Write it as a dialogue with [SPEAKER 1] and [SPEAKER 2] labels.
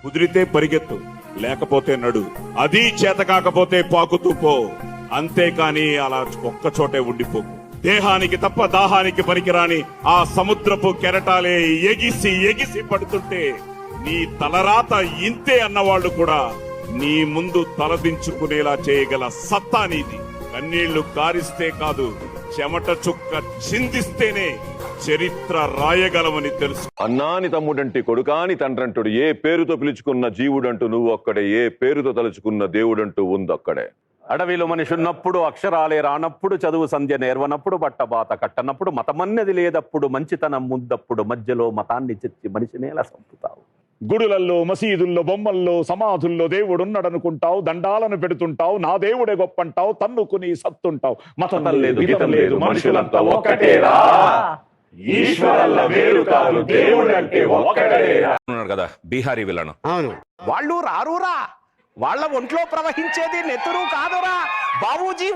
[SPEAKER 1] కుదిరితే పరిగెత్తు, లేకపోతే నడు. అది చేత కాకపోతే పాకుతూ పో. అంతేకాని అలా ఒక్కచోటే ఉండిపోకు. దేహానికి తప్ప దాహానికి పనికిరాని ఆ సముద్రపు కెరటాలే ఎగిసి ఎగిసి పడుతుంటే నీ తలరాత ఇంతే అన్నవాళ్లు కూడా నీ ముందు తలదించుకునేలా చేయగల సత్తా నీది. కన్నీళ్లు కారిస్తే కాదు, చెమట చుక్క చిందిస్తేనే చరిత్ర రాయగలవని తెలుసు.
[SPEAKER 2] అన్నాని తమ్ముడంటే కొడుకాని తండ్రంటుడు, ఏ పేరుతో పిలుచుకున్న జీవుడంటూ నువ్వు ఒక్కడే, ఏ పేరుతో తలుచుకున్న దేవుడంటూ ఉందొక్కడే. అడవిలో మనిషి ఉన్నప్పుడు, అక్షరాలే రానప్పుడు, చదువు సంధ్య నేర్వనప్పుడు, బట్టబాత కట్టనప్పుడు, మతమన్నది లేదప్పుడు, మంచితనం ముద్దప్పుడు, మధ్యలో మతాన్ని చెచ్చి మనిషినేలా చంపుతావు.
[SPEAKER 3] గుడులల్లో, మసీదుల్లో, బొమ్మల్లో, సమాధుల్లో దేవుడున్నాడనుకుంటావు, దండాలను పెడుతుంటావు, నా దేవుడే గొప్పంటావు, తన్నుకుని సత్తుంటావు. మతం లేదు, గీతం లేదు, మనుషులంతా ఒక్కటేరా, ఈశ్వరల్ల వేరు కాదు, దేవుడంటే ఒక్కడేరా
[SPEAKER 4] కదా బీహారీ విలను.
[SPEAKER 5] అవును,
[SPEAKER 6] వాళ్ళు రారురా, వాళ్ళ ఒంట్లో ప్రవహించేది నెత్తురు కాదురా బాబూజీ.